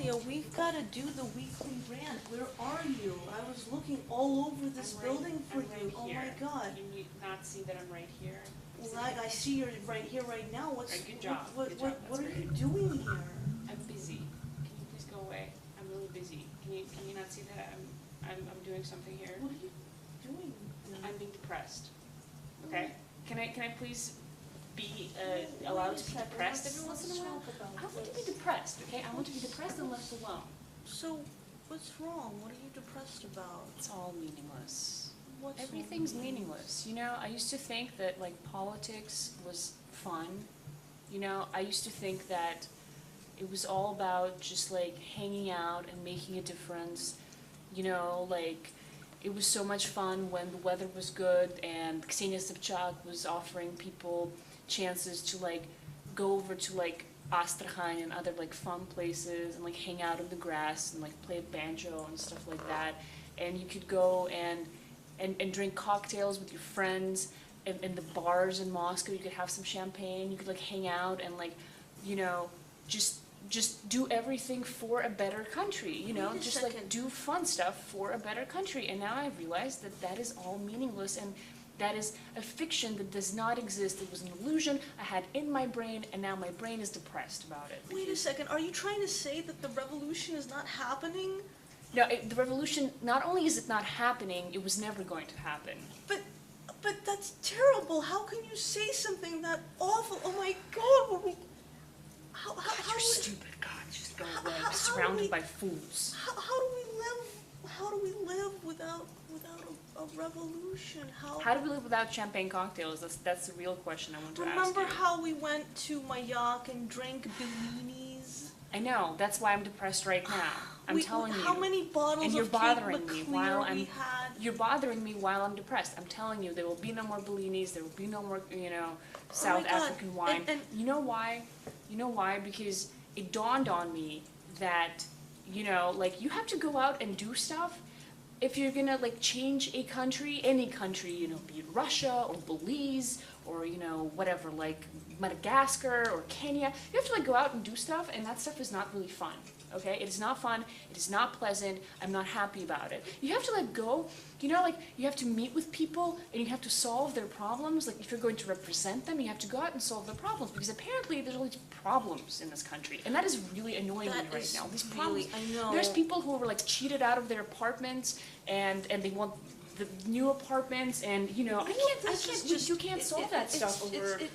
Natalia, we've got to do the weekly rant. Where are you? I was looking all over this building for you. Oh my God. Can you not see that I'm right here? Well, I see you're right here, right now. What's Right, good job. What Good job. what are That's you great. doing here? I'm busy. Can you please go away? I'm really busy. Can you not see that I'm doing something here? What are you doing? I'm being depressed. Okay? Can I please be allowed to be depressed every once in a while? I want to be depressed, okay? I want to be depressed and left alone. So, what's wrong? What are you depressed about? It's all meaningless. What's Everything's wrong? meaningless. You know, I used to think that like politics was fun. You know, I used to think that it was all about just like hanging out and making a difference. You know, like it was so much fun when the weather was good and Ksenia Sobchak was offering people chances to like go over to like Astrakhan and other like fun places and like hang out in the grass and like play a banjo and stuff like that. And you could go and drink cocktails with your friends in the bars in Moscow. You could have some champagne. You could like hang out and like, you know, just do everything for a better country. You know, Wait a just like second. do fun stuff for a better country. And now I've realized that that is all meaningless and that is a fiction that does not exist. It was an illusion I had in my brain, and now my brain is depressed about it. Wait a second. Are you trying to say that the revolution is not happening? No, the revolution, not only is it not happening, it was never going to happen. But that's terrible. How can you say something that awful? Oh my God, what we... How God, how you're we- stupid. God, just go away. how I'm surrounded we- by fools. How do we live? How do we live without a revolution? How do we live without champagne cocktails? That's the real question I want to ask you. Remember how we went to Mayak and drank bellinis? I know. That's why I'm depressed right now. I'm telling you. How many bottles And you're of Cape bothering me while Leclerc we I'm. had? You're bothering me while I'm depressed. I'm telling you, there will be no more bellinis. There will be no more, you know, South God. African wine. And- You know why? You know why? Because it dawned on me that, you know, like you have to go out and do stuff. If you're gonna like change a country, any country, you know, be it Russia or Belize or, you know, whatever, like Madagascar or Kenya, you have to like go out and do stuff, and that stuff is not really fun. Okay, it is not fun, it is not pleasant, I'm not happy about it. You have to like go, you know, like you have to meet with people and you have to solve their problems. Like if you're going to represent them, you have to go out and solve their problems, because apparently there's all these problems in this country, and that is really annoying me That right is now. These really- problems. I know. There's people who were like cheated out of their apartments and they want the new apartments, and you know, this is just- you can't solve that stuff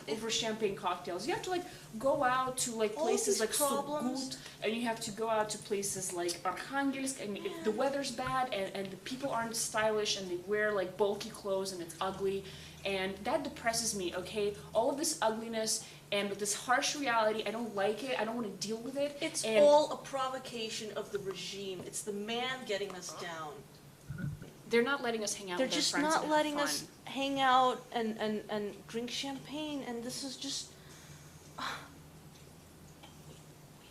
over champagne cocktails. You have to like go out to like All places these like problems- Sugut, and you have to go out to places like Arkhangelsk, and if the weather's bad and the people aren't stylish and they wear like bulky clothes and it's ugly, and that depresses me, okay? All of this ugliness and this harsh reality, I don't like it, I don't want to deal with it. It's and all a provocation of the regime. It's the man getting us down. they're not letting us hang out They're with our just friends and not have letting fun. us hang out and drink champagne, and this is just... Wait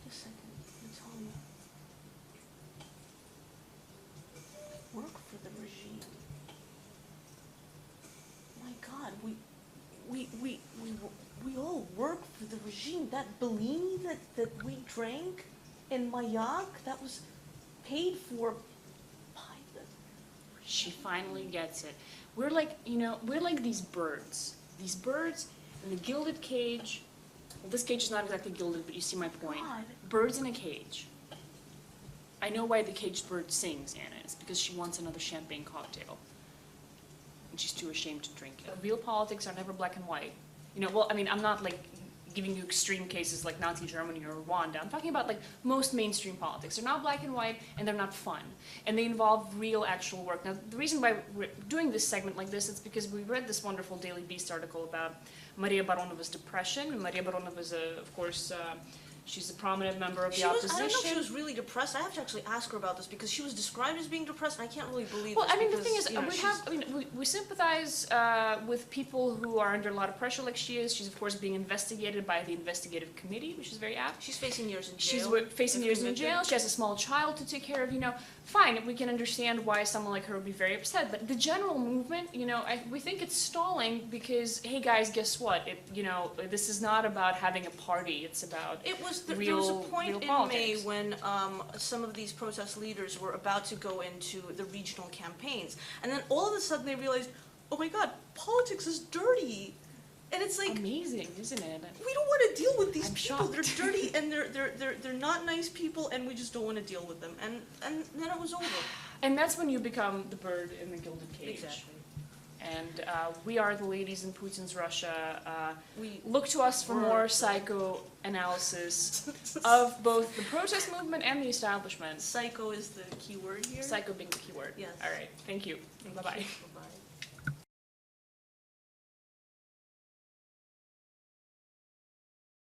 a second, Natalia. Work for the regime. My God, we all work for the regime. That Bellini that we drank in Mayak, that was paid for by the... She finally gets it. We're like, you know, we're like these birds. These birds in the gilded cage. Well, this cage is not exactly gilded, but you see my point. God. Birds in a cage. I know why the caged bird sings, Anna. It's because she wants another champagne cocktail. And she's too ashamed to drink it. Real politics are never black and white. You know, well, I mean, I'm not like giving you extreme cases like Nazi Germany or Rwanda. I'm talking about like most mainstream politics. They're not black and white, and they're not fun. And they involve real, actual work. Now, the reason why we're doing this segment like this is because we read this wonderful Daily Beast article about Maria Baronova's depression. And Maria Baronova is, of course, she's a prominent member of the opposition. I don't know if she was really depressed. I have to actually ask her about this because she was described as being depressed, and I can't really believe Well, this I mean, the because, thing is, you know, we sympathize with people who are under a lot of pressure like she is. She's, of course, being investigated by the investigative committee, which is very apt. she's facing years in She's jail. facing if years in convicted. jail. She has a small child to take care of. You know, fine. We can understand why someone like her would be very upset. But the general movement, you know, we think it's stalling because, hey guys, guess what? You know, this is not about having a party. It's about It was there was real a point in politics. May when some of these protest leaders were about to go into the regional campaigns, and then all of a sudden they realized, oh my God, politics is dirty, and it's like Amazing, isn't it? we don't want to deal with these I'm people. shocked. They're dirty and they're not nice people, and we just don't want to deal with them. And then it was over. And that's when you become the bird in the gilded cage. Exactly. And we are the ladies in Putin's Russia. We Look to us for more psychoanalysis of both the protest movement and the establishment. psycho is the key word here. Psycho being the key word. Yes. All right. Thank you. Thank Bye-bye. you. Bye-bye.